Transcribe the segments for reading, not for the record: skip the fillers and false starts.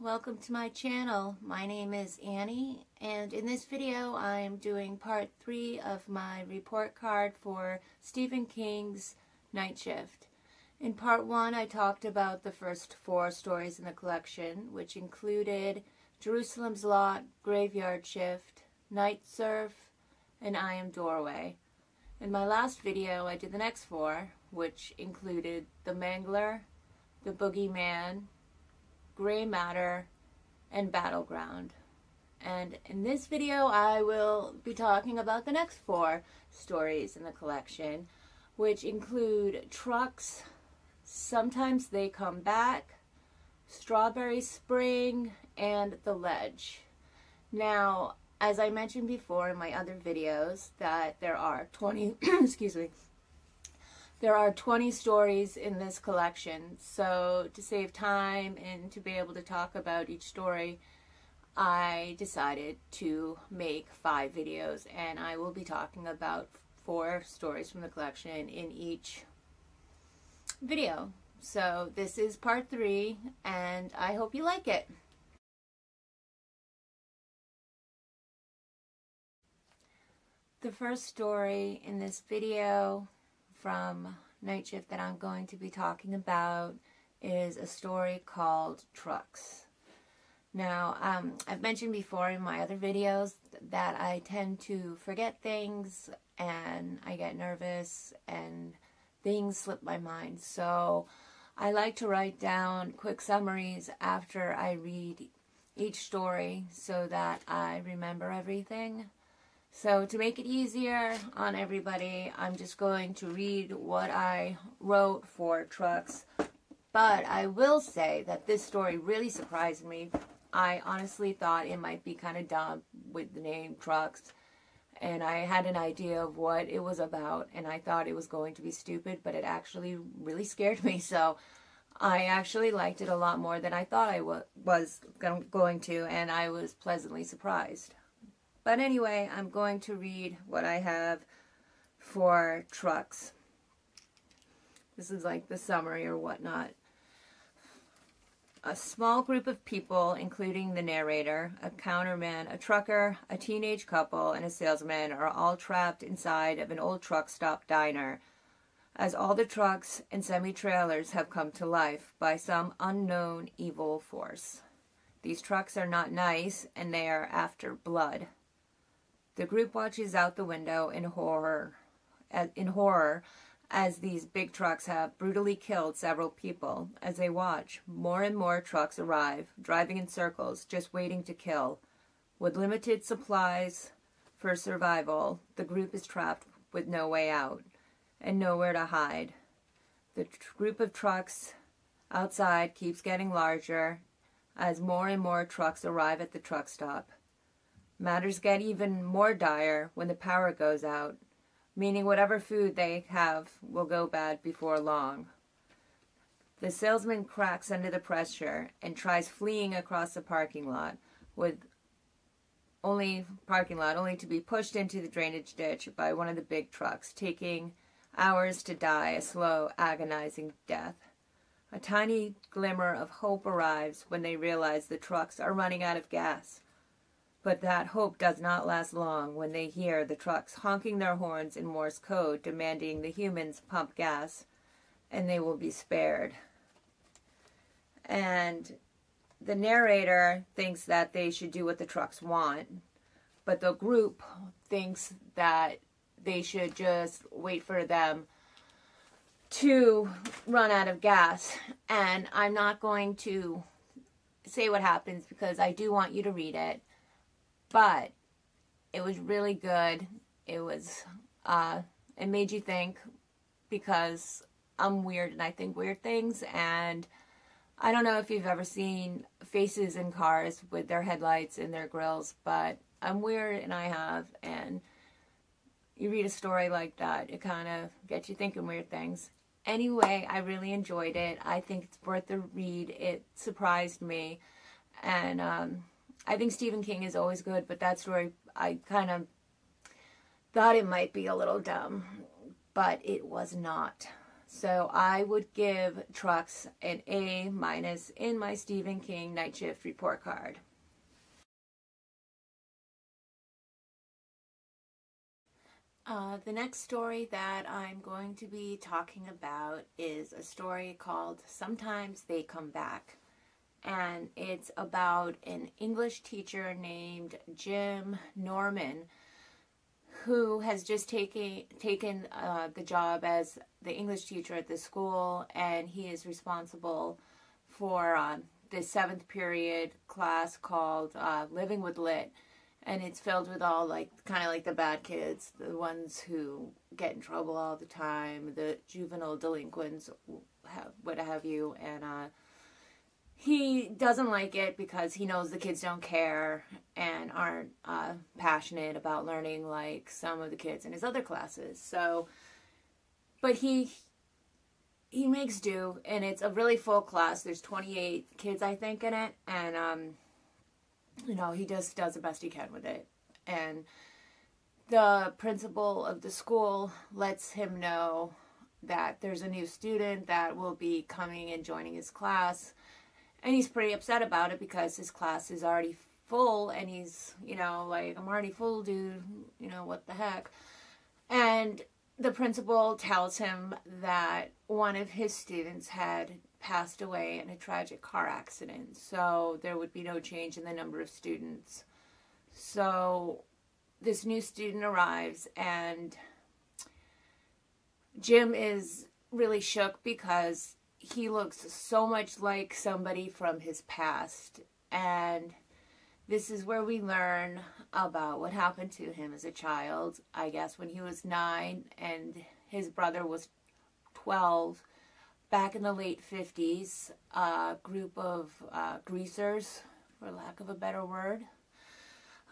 welcome to my channel. My name is Annie, and in this video I am doing part 3 of my report card for Stephen King's Night Shift. In part 1 I talked about the first 4 stories in the collection, which included Jerusalem's Lot, Graveyard Shift, Night Surf, and I Am Doorway. In my last video I did the next 4, which included The Mangler, The Boogeyman, Gray Matter, and Battleground. And in this video I will be talking about the next 4 stories in the collection, which include Trucks, Sometimes They Come Back, Strawberry Spring, and The Ledge. Now, as I mentioned before in my other videos, that there are 20 excuse me, there are 20 stories in this collection, so to save time and to be able to talk about each story, I decided to make 5 videos, and I will be talking about 4 stories from the collection in each video. So this is part 3, and I hope you like it. The first story in this video from Night Shift that I'm going to be talking about is a story called Trucks. Now, I've mentioned before in my other videos that I tend to forget things and I get nervous and things slip my mind. So I like to write down quick summaries after I read each story so that I remember everything. So to make it easier on everybody, I'm just going to read what I wrote for Trucks. But I will say that this story really surprised me. I honestly thought it might be kind of dumb with the name Trucks. And I had an idea of what it was about. And I thought it was going to be stupid, but it actually really scared me. So I actually liked it a lot more than I thought I was going to. And I was pleasantly surprised. But anyway, I'm going to read what I have for Trucks. This is like the summary or whatnot. A small group of people, including the narrator, a counterman, a trucker, a teenage couple, and a salesman, are all trapped inside of an old truck stop diner, as all the trucks and semi-trailers have come to life by some unknown evil force. These trucks are not nice, and they are after blood. The group watches out the window in horror as these big trucks have brutally killed several people. As they watch, more and more trucks arrive, driving in circles, just waiting to kill. With limited supplies for survival, the group is trapped with no way out and nowhere to hide. The group of trucks outside keeps getting larger as more and more trucks arrive at the truck stop. Matters get even more dire when the power goes out, meaning whatever food they have will go bad before long. The salesman cracks under the pressure and tries fleeing across the parking lot, only to be pushed into the drainage ditch by one of the big trucks, taking hours to die a slow, agonizing death. A tiny glimmer of hope arrives when they realize the trucks are running out of gas. But that hope does not last long when they hear the trucks honking their horns in Morse code, demanding the humans pump gas, and they will be spared. And the narrator thinks that they should do what the trucks want, but the group thinks that they should just wait for them to run out of gas. And I'm not going to say what happens because I do want you to read it. But it was really good. It made you think, because I'm weird and I think weird things. And I don't know if you've ever seen faces in cars with their headlights and their grills, but I'm weird and I have. And you read a story like that, it kind of gets you thinking weird things. Anyway, I really enjoyed it. I think it's worth the read. It surprised me. And I think Stephen King is always good, but that story, I kind of thought it might be a little dumb, but it was not. So I would give Trucks an A- in my Stephen King Night Shift report card. The next story that I'm going to be talking about is a story called Sometimes They Come Back. And it's about an English teacher named Jim Norman, who has just taken the job as the English teacher at the school, and he is responsible for the 7th period class called Living with Lit. And it's filled with all kind of like the bad kids, the ones who get in trouble all the time, the juvenile delinquents, what have you. And he doesn't like it because he knows the kids don't care and aren't passionate about learning like some of the kids in his other classes. So, but he makes do, and it's a really full class. There's 28 kids, I think, in it, and he just does the best he can with it. And the principal of the school lets him know that there's a new student that will be coming and joining his class. And he's pretty upset about it because his class is already full, and he's, like, I'm already full, dude, what the heck. And the principal tells him that one of his students had passed away in a tragic car accident, so there would be no change in the number of students. So this new student arrives, and Jim is really shook because he looks so much like somebody from his past. And this is where we learn about what happened to him as a child, I guess when he was 9 and his brother was 12. Back in the late 50s, a group of greasers, for lack of a better word,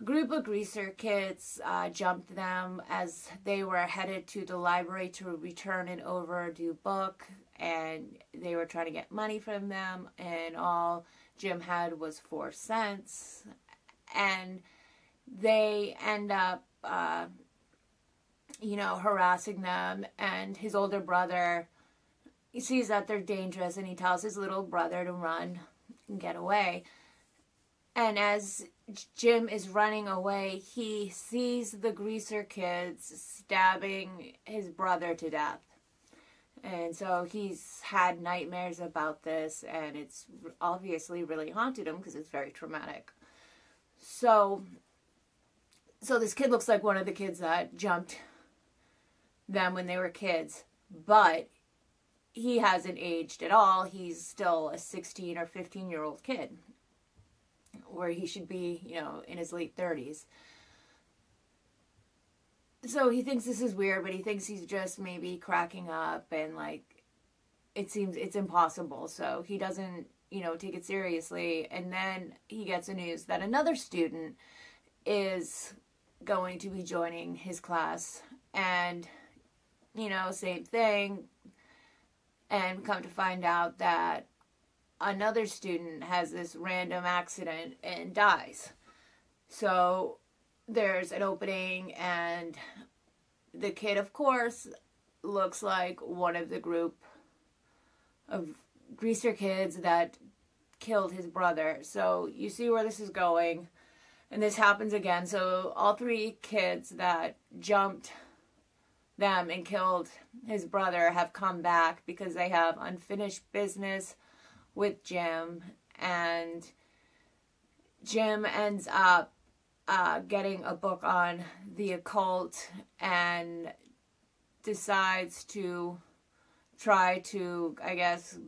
a group of greaser kids jumped them as they were headed to the library to return an overdue book, and they were trying to get money from them, and all Jim had was 4 cents, and they end up, harassing them, and his older brother, he sees that they're dangerous, and he tells his little brother to run and get away. And as Jim is running away, he sees the greaser kids stabbing his brother to death. And so he's had nightmares about this, and it's obviously really haunted him because it's very traumatic. So this kid looks like one of the kids that jumped them when they were kids, but he hasn't aged at all. He's still a 16 or 15-year-old kid, where he should be, in his late 30s. So he thinks this is weird, but he thinks he's just maybe cracking up, and it seems it's impossible. So he doesn't, take it seriously. And then he gets the news that another student is going to be joining his class, and, same thing. And come to find out that another student has this random accident and dies. So there's an opening, and the kid, of course, looks like one of the group of greaser kids that killed his brother. So you see where this is going, and this happens again. So all 3 kids that jumped them and killed his brother have come back because they have unfinished business with Jim, and Jim ends up getting a book on the occult and decides to try to, I guess,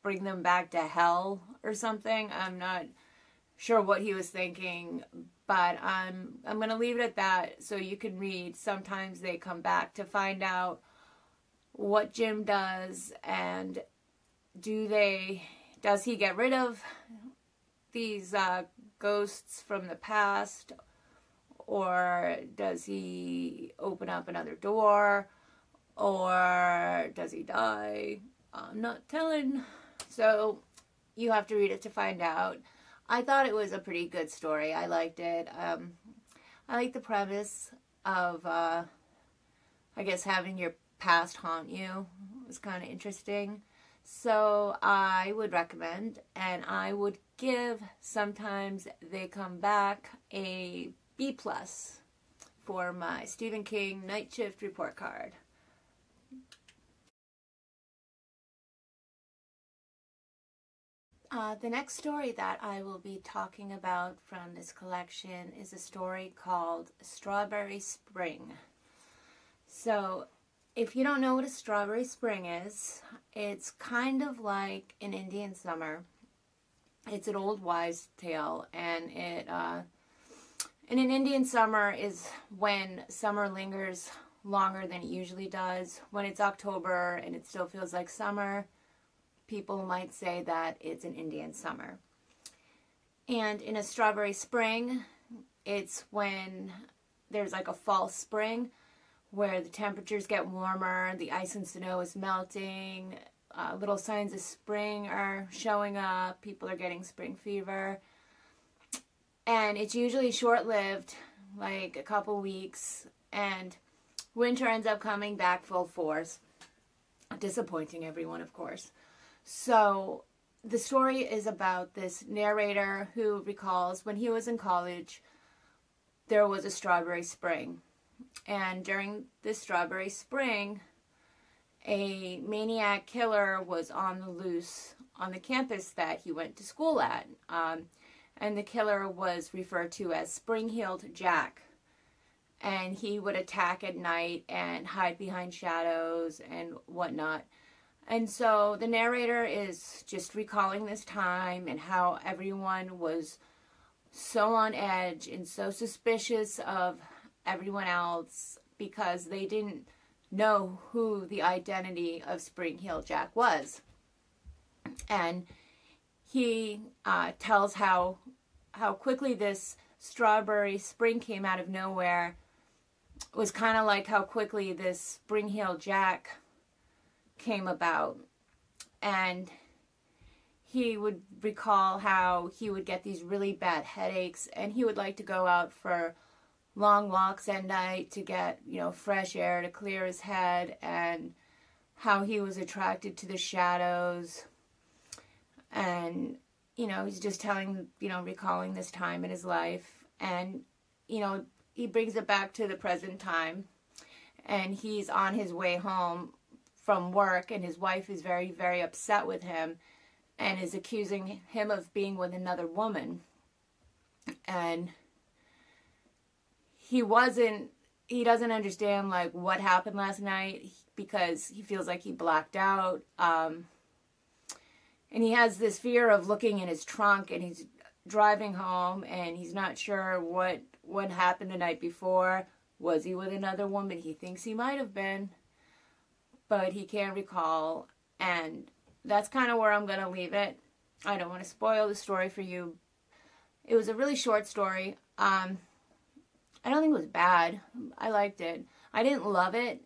bring them back to hell or something. I'm not sure what he was thinking, but I'm going to leave it at that so you can read Sometimes They Come Back to find out what Jim does, and does he get rid of these ghosts from the past, or does he open up another door, or does he die? I'm not telling. So you have to read it to find out. I thought it was a pretty good story. I liked it. I like the premise of, I guess, having your past haunt you, was kind of interesting. So I would recommend, and I would give Sometimes They Come Back a B+ for my Stephen King Night Shift report card. The next story that I will be talking about from this collection is a story called Strawberry Spring. So, if you don't know what a strawberry spring is, it's kind of like an Indian summer. It's an old wives' tale, and in an Indian summer is when summer lingers longer than it usually does. When it's October and it still feels like summer, people might say that it's an Indian summer. And in a strawberry spring, it's when there's like a fall spring where the temperatures get warmer, the ice and snow is melting, little signs of spring are showing up, people are getting spring fever. And it's usually short-lived, like a couple weeks, and winter ends up coming back full force, disappointing everyone, of course. So the story is about this narrator who recalls when he was in college, there was a strawberry spring. And during this strawberry spring, a maniac killer was on the loose on the campus that he went to school at. And the killer was referred to as Spring-Heeled Jack. And he would attack at night and hide behind shadows and whatnot. And so the narrator is just recalling this time and how everyone was so on edge and so suspicious of everyone else because they didn't know who the identity of Spring-Heeled Jack was. And he tells how quickly this strawberry spring came out of nowhere. It was kind of like how quickly this Spring-Heeled Jack came about. And he would recall how he would get these really bad headaches, and he would like to go out for long walks at night to get, fresh air to clear his head, and how he was attracted to the shadows. And, he's just recalling this time in his life. And, he brings it back to the present time. And he's on his way home from work, and his wife is very, very upset with him and is accusing him of being with another woman. And he doesn't understand what happened last night because he feels like he blacked out. And he has this fear of looking in his trunk, and he's driving home and he's not sure what happened the night before. Was he with another woman? He thinks he might have been, but he can't recall. And that's kind of where I'm going to leave it. I don't want to spoil the story for you. It was a really short story. I don't think it was bad. I liked it. I didn't love it,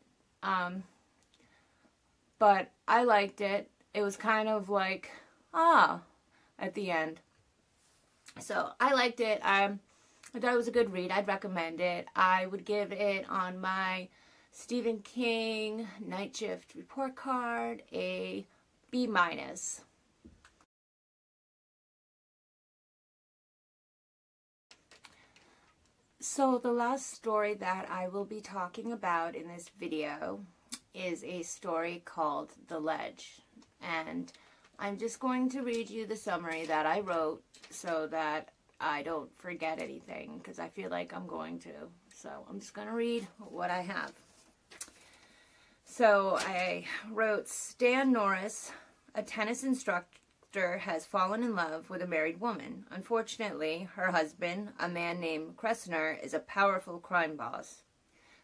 but I liked it. It was kind of like, at the end. So I liked it. I thought it was a good read. I'd recommend it. I would give it on my Stephen King Night Shift report card a B-. So the last story that I will be talking about in this video is a story called The Ledge. And I'm just going to read you the summary that I wrote so that I don't forget anything, because I feel like I'm going to. So I'm just going to read what I have. So I wrote, Stan Norris, a tennis instructor, has fallen in love with a married woman. Unfortunately, her husband, a man named Kressner, is a powerful crime boss.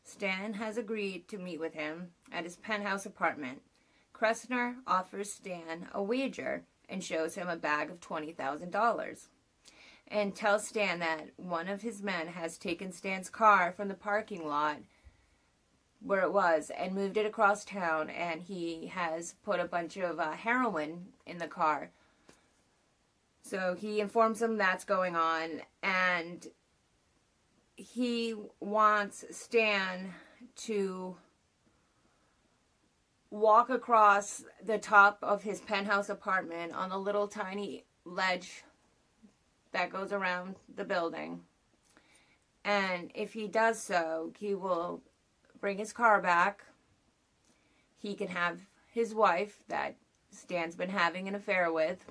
Stan has agreed to meet with him at his penthouse apartment. Kressner offers Stan a wager and shows him a bag of $20,000 and tells Stan that one of his men has taken Stan's car from the parking lot where it was and moved it across town, and he has put a bunch of heroin in the car. So he informs him that's going on, and he wants Stan to walk across the top of his penthouse apartment on the little tiny ledge that goes around the building. And if he does so, he will bring his car back. He can have his wife that Stan's been having an affair with,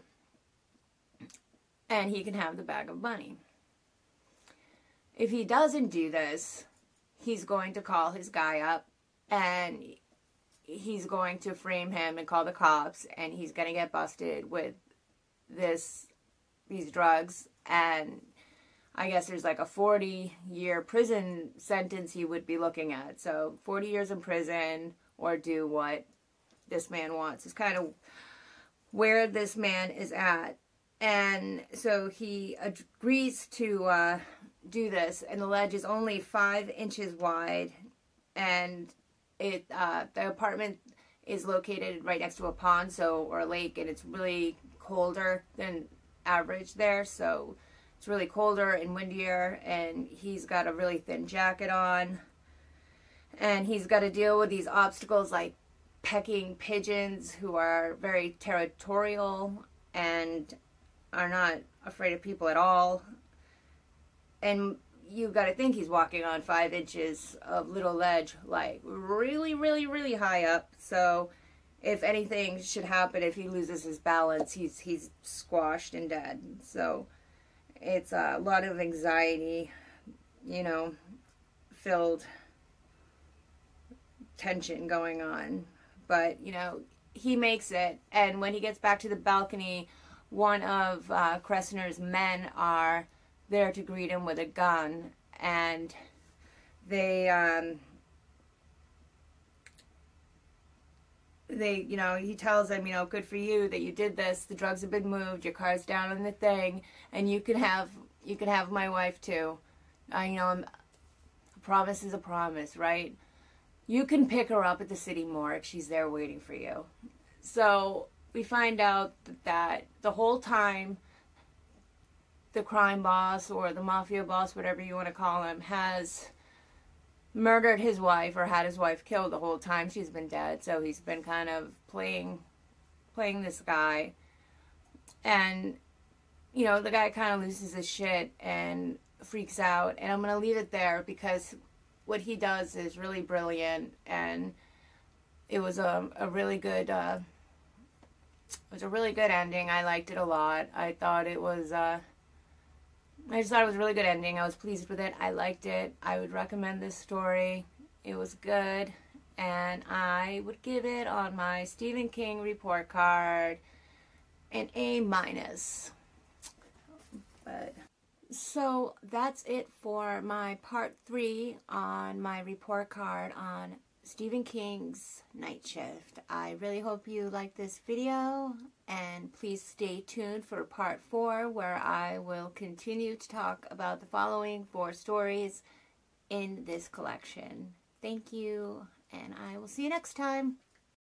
and he can have the bag of money. If he doesn't do this, he's going to call his guy up, and he's going to frame him and call the cops, and he's going to get busted with these drugs. And I guess there's like a 40-year prison sentence he would be looking at. So 40 years in prison or do what this man wants. It's kind of where this man is at. And so he agrees to do this. And the ledge is only 5 inches wide. And the apartment is located right next to a pond, or a lake, and it's really colder than average there. So it's really colder and windier, and he's got a really thin jacket on, and he's got to deal with these obstacles like pecking pigeons who are very territorial and are not afraid of people at all. And you've got to think he's walking on 5 inches of little ledge, like really, really, really high up. So if anything should happen, if he loses his balance, he's squashed and dead. So it's a lot of anxiety, filled tension going on. But, he makes it. And when he gets back to the balcony, one of Kressner's men are there to greet him with a gun. And he tells them, good for you that you did this. The drugs have been moved. Your car's down on the thing, and you can have my wife too. A promise is a promise, right? You can pick her up at the city morgue. She's there waiting for you. So we find out that the whole time, the crime boss or the mafia boss, whatever you want to call him, has murdered his wife or had his wife killed the whole time she's been dead. So he's been kind of playing this guy. And, the guy kind of loses his shit and freaks out. And I'm going to leave it there because what he does is really brilliant. And it was a really good, ending. I liked it a lot. I just thought it was a really good ending. I was pleased with it. I liked it. I would recommend this story. It was good. And I would give it on my Stephen King report card an A-. So that's it for my part 3 on my report card on Stephen King's Night Shift. I really hope you liked this video, and please stay tuned for part 4, where I will continue to talk about the following 4 stories in this collection. Thank you, and I will see you next time.